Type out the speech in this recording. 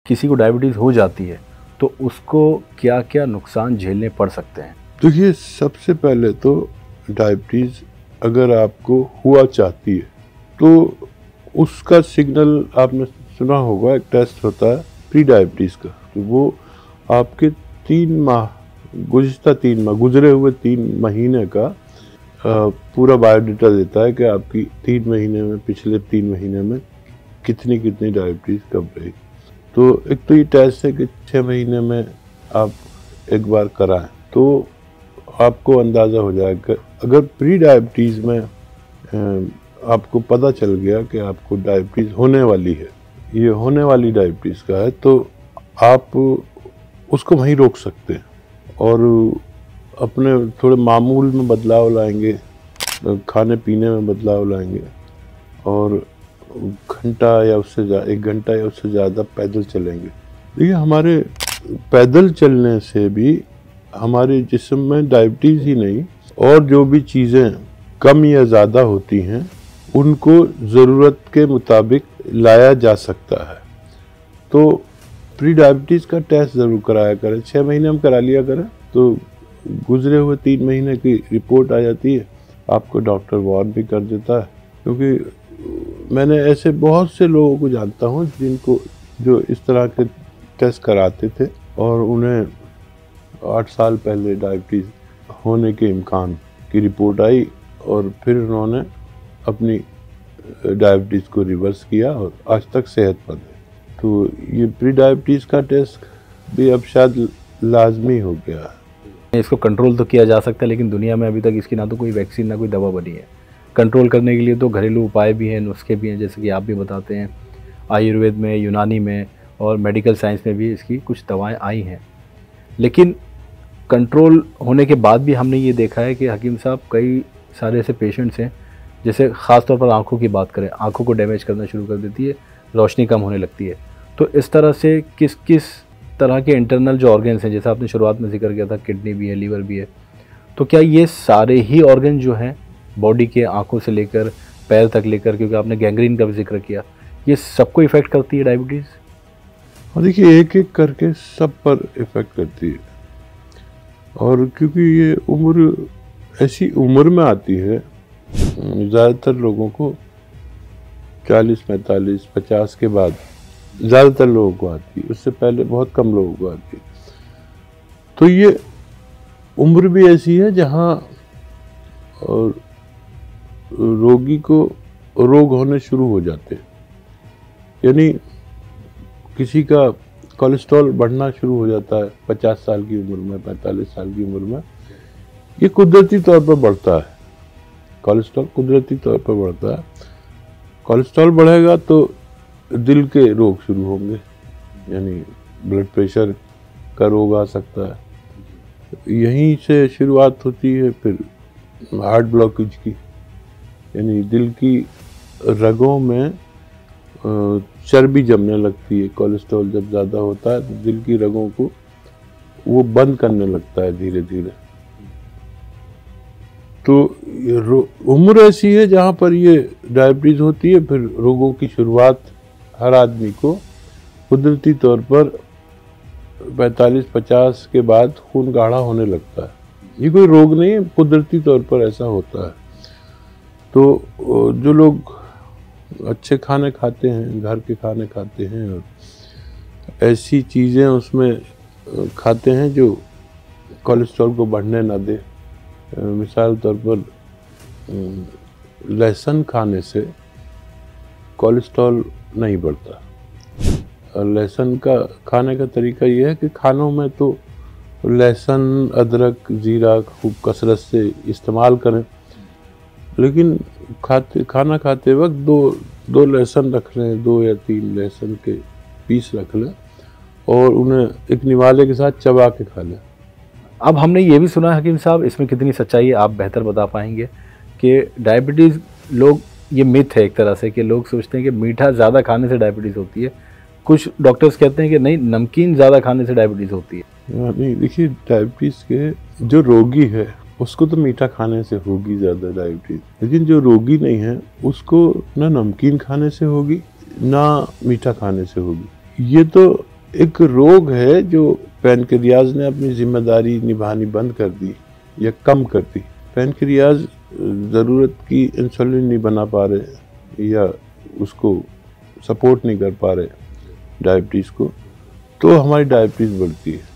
किसी को डायबिटीज़ हो जाती है तो उसको क्या क्या नुकसान झेलने पड़ सकते हैं? देखिए, सबसे पहले तो डायबिटीज़ अगर आपको हुआ चाहती है तो उसका सिग्नल आपने सुना होगा, एक टेस्ट होता है प्री डायबिटीज़ का। तो वो आपके 3 माह गुजरे हुए 3 महीने का पूरा बायोडाटा देता है कि आपकी 3 महीने में, पिछले 3 महीने में कितनी डायबिटीज़ कब रही। तो एक तो ये टेस्ट है कि 6 महीने में आप एक बार कराएं तो आपको अंदाज़ा हो जाएगा। अगर प्री डायबिटीज़ में आपको पता चल गया कि आपको डायबिटीज़ होने वाली है, ये होने वाली डायबिटीज़ का है, तो आप उसको वहीं रोक सकते हैं और अपने थोड़े मामूल में बदलाव लाएंगे, खाने पीने में बदलाव लाएंगे और 1 घंटा या उससे ज़्यादा पैदल चलेंगे। देखिए, हमारे पैदल चलने से भी हमारे जिस्म में डायबिटीज़ ही नहीं और जो भी चीज़ें कम या ज़्यादा होती हैं उनको ज़रूरत के मुताबिक लाया जा सकता है। तो प्री डायबिटीज़ का टेस्ट ज़रूर कराया करें। 6 महीने में करा लिया करें तो गुजरे हुए 3 महीने की रिपोर्ट आ जाती है, आपको डॉक्टर वार्न भी कर देता है। क्योंकि मैंने ऐसे बहुत से लोगों को जानता हूँ जो इस तरह के टेस्ट कराते थे और उन्हें 8 साल पहले डायबिटीज़ होने के इम्कान की रिपोर्ट आई और फिर उन्होंने अपनी डायबिटीज़ को रिवर्स किया और आज तक सेहतमंद है। तो ये प्री डायबिटीज़ का टेस्ट भी अब शायद लाजमी हो गया है। इसको कंट्रोल तो किया जा सकता है, लेकिन दुनिया में अभी तक इसकी ना तो कोई वैक्सीन ना कोई दवा बनी है। कंट्रोल करने के लिए तो घरेलू उपाय भी हैं, नुस्खे भी हैं, जैसे कि आप भी बताते हैं। आयुर्वेद में, यूनानी में और मेडिकल साइंस में भी इसकी कुछ दवाएं आई हैं। लेकिन कंट्रोल होने के बाद भी हमने ये देखा है कि हकीम साहब, कई सारे ऐसे पेशेंट्स हैं, जैसे ख़ास तौर पर आँखों की बात करें, आँखों को डैमेज करना शुरू कर देती है, रोशनी कम होने लगती है। तो इस तरह से किस किस तरह के इंटरनल जो ऑर्गन्स हैं, जैसा आपने शुरुआत में जिक्र किया था, किडनी भी है, लीवर भी है, तो क्या ये सारे ही ऑर्गन जो हैं बॉडी के, आँखों से लेकर पैर तक लेकर, क्योंकि आपने गैंग्रीन का भी जिक्र किया, ये सबको इफ़ेक्ट करती है डायबिटीज़? और देखिए, एक एक करके सब पर इफ़ेक्ट करती है। और क्योंकि ये उम्र ऐसी उम्र में आती है, ज़्यादातर लोगों को 40, 45, 50 के बाद ज़्यादातर लोगों को आती है, उससे पहले बहुत कम लोगों को आती है। तो ये उम्र भी ऐसी है जहाँ और रोगी को रोग होने शुरू हो जाते हैं। यानी किसी का कोलेस्ट्रॉल बढ़ना शुरू हो जाता है 50 साल की उम्र में, 45 साल की उम्र में। ये कुदरती तौर पर बढ़ता है, कोलेस्ट्रॉल कुदरती तौर पर बढ़ता है। कोलेस्ट्रॉल बढ़ेगा तो दिल के रोग शुरू होंगे, यानी ब्लड प्रेशर का रोग आ सकता है। यहीं से शुरुआत होती है फिर हार्ट ब्लॉकेज की, यानी दिल की रगों में चर्बी जमने लगती है। कोलेस्ट्रॉल जब ज़्यादा होता है तो दिल की रगों को वो बंद करने लगता है धीरे धीरे। तो उम्र ऐसी है जहाँ पर ये डायबिटीज़ होती है। फिर रोगों की शुरुआत हर आदमी को कुदरती तौर पर 45-50 के बाद खून गाढ़ा होने लगता है। ये कोई रोग नहीं है, कुदरती तौर पर ऐसा होता है। तो जो लोग अच्छे खाने खाते हैं, घर के खाने खाते हैं और ऐसी चीज़ें उसमें खाते हैं जो कोलेस्ट्रॉल को बढ़ने ना दे, मिसाल तौर पर लहसुन खाने से कोलेस्ट्रॉल नहीं बढ़ता। लहसुन का खाने का तरीका ये है कि खानों में तो लहसुन, अदरक, ज़ीरा खूब कसरत से इस्तेमाल करें, लेकिन खाना खाते वक्त दो लहसुन रख लें, 2 या 3 लहसुन के पीस रख लें और उन्हें एक निवाले के साथ चबा के खा लें। अब हमने ये भी सुना है हकीम साहब, इसमें कितनी सच्चाई है आप बेहतर बता पाएंगे, कि डायबिटीज़ लोग, ये मिथ है एक तरह से कि लोग सोचते हैं कि मीठा ज़्यादा खाने से डायबिटीज़ होती है। कुछ डॉक्टर्स कहते हैं कि नहीं, नमकीन ज़्यादा खाने से डायबिटीज़ होती है। नहीं, देखिए, डायबिटीज़ के जो रोगी है उसको तो मीठा खाने से होगी ज़्यादा डायबिटीज़, लेकिन जो रोगी नहीं है उसको ना नमकीन खाने से होगी ना मीठा खाने से होगी। ये तो एक रोग है जो पैनक्रियाज ने अपनी जिम्मेदारी निभानी बंद कर दी या कम कर दी। पैनक्रियाज ज़रूरत की इंसुलिन नहीं बना पा रहे या उसको सपोर्ट नहीं कर पा रहे डायबिटीज़ को, तो हमारी डायबिटीज़ बढ़ती है।